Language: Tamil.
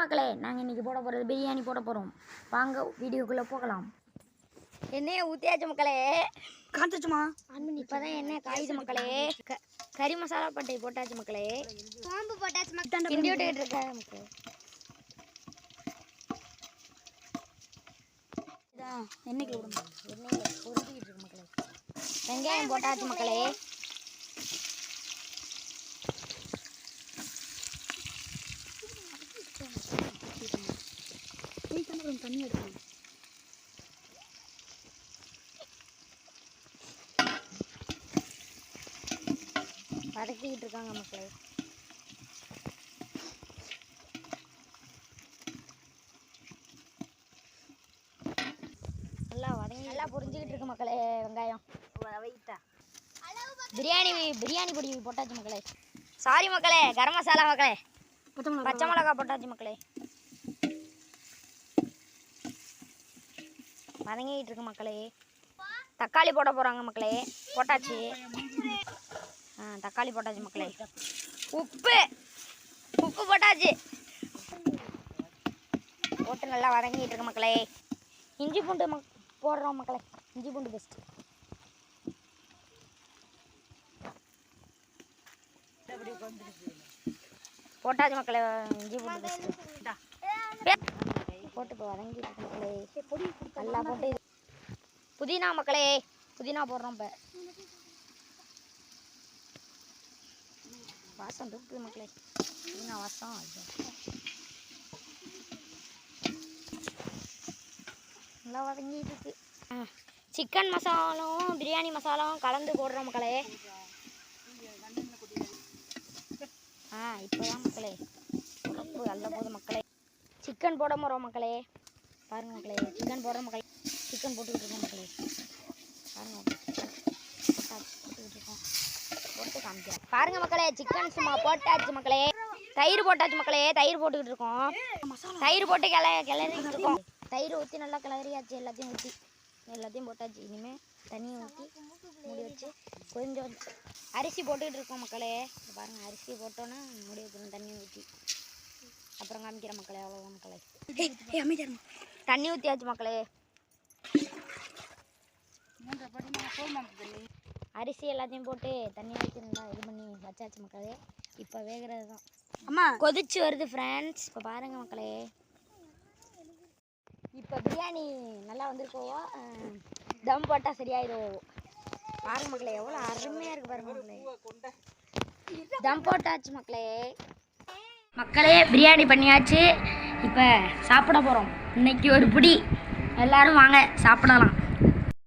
மக்களே, நாங்கள் இன்றைக்கி போட போகிறது பிரியாணி போட போகிறோம். வாங்க வீடியோக்குள்ளே போகலாம். எண்ணெயை ஊற்றியாச்சு மக்களே. காய்ச்சுமா இப்போ தான் எண்ணெய் காயுது மக்களே. கறி மசாலா பட்டை போட்டாச்சு மக்களே. சோம்பு போட்டாச்சு மக்களே. கிண்டி விட்டுக்கிட்டு இருக்கேன் மக்களே. எண்ணெய்க்கு விடுங்க. எண்ணெயில் பொரிஞ்சிக்கிட்டு இருக்கு மக்களே. வெங்காயம் போட்டாச்சு மக்களே. தண்ணி எடுக்கணும். வதக்கிக்கிட்டு இருக்காங்க மக்களே. நல்லா பொரிஞ்சுக்கிட்டு இருக்கு மக்களே. வெங்காயம் பிரியாணி பொடி போட்டாச்சு மக்களே. சாரி மக்களே, கரம் மசாலா மக்களே. பச்சை மிளகா போட்டாச்சு மக்களே. வதங்கிட்டு இருக்கு மக்களே. தக்காளி போட போகிறாங்க மக்களே. போட்டாச்சு. தக்காளி போட்டாச்சு மக்களே. உப்பு போட்டாச்சு. போட்டு நல்லா வதங்கிட்டு இருக்கு மக்களே. இஞ்சி பூண்டு போடுறோம் மக்களே. இஞ்சி பூண்டு பெஸ்ட் போட்டாச்சு மக்களே. இஞ்சி பூண்டு பெஸ்ட் போட்டு இப்போ வதங்கிட்டு இருக்கு மக்களே. நல்லா போட்டு புதினா மக்களே. புதினா போடுறோம். இப்போ வாசம் தூக்குது மக்களே. புதினா வாசம் நல்லா வதங்கிட்டு இருக்கு. சிக்கன் மசாலாவும் பிரியாணி மசாலாவும் கலந்து போடுறோம் மக்களே. இப்போதான் மக்களே உடம்பு நல்ல போது மக்களே. சிக்கன் போட போகிறோம் மக்களே. பாருங்க மக்களே, சிக்கன் போடுறோம் மக்களே. சிக்கன் போட்டுக்கிட்டு இருக்கோம் மக்களே. பாருங்க போட்டுக்கிட்டு இருக்கோம். போட்டு காமிக்கிறேன் பாருங்க மக்களே. சிக்கன் சும்மா போட்டாச்சு மக்களே. தயிர் போட்டாச்சு மக்களே. தயிர் போட்டுக்கிட்டு இருக்கோம். தயிர் போட்டு கிளறிக்கிட்டு இருக்கோம். தயிர் ஊற்றி நல்லா கிளறியாச்சு. எல்லாத்தையும் போட்டாச்சு. இனிமேல் தண்ணியை ஊற்றி மூடி வச்சு கொஞ்சம் அரிசி போட்டுக்கிட்டு இருக்கோம் மக்களே. பாருங்கள், அரிசி போட்டோன்னா மூடி வச்சிடும் தண்ணி ஊற்றி. அப்புறம் காமிக்கிறேன் மக்களே. அவ்வளோதான் மக்களே. தண்ணி ஊற்றியாச்சு மக்களே. அரிசி எல்லாத்தையும் போட்டு தண்ணி ஊற்றி நல்லா இது பண்ணி வச்சாச்சு மக்களே. இப்போ வேகிறது தான். அம்மா கொதிச்சு வருது ஃப்ரெண்ட்ஸ். இப்போ பாருங்கள் மக்களே. இப்போ பிரியாணி நல்லா வந்துருக்கோவோ தம் போட்டால் சரியாயிடும். பாருங்க மக்களே, எவ்வளோ அருமையாக இருக்குது பாருங்க மக்களே. தம் போட்டாச்சு மக்களே. பிரியாணி பண்ணியாச்சு. இப்போ சாப்பிட போகிறோம். இன்னைக்கு ஒரு பிடி. எல்லாரும் வாங்க சாப்பிடலாம்.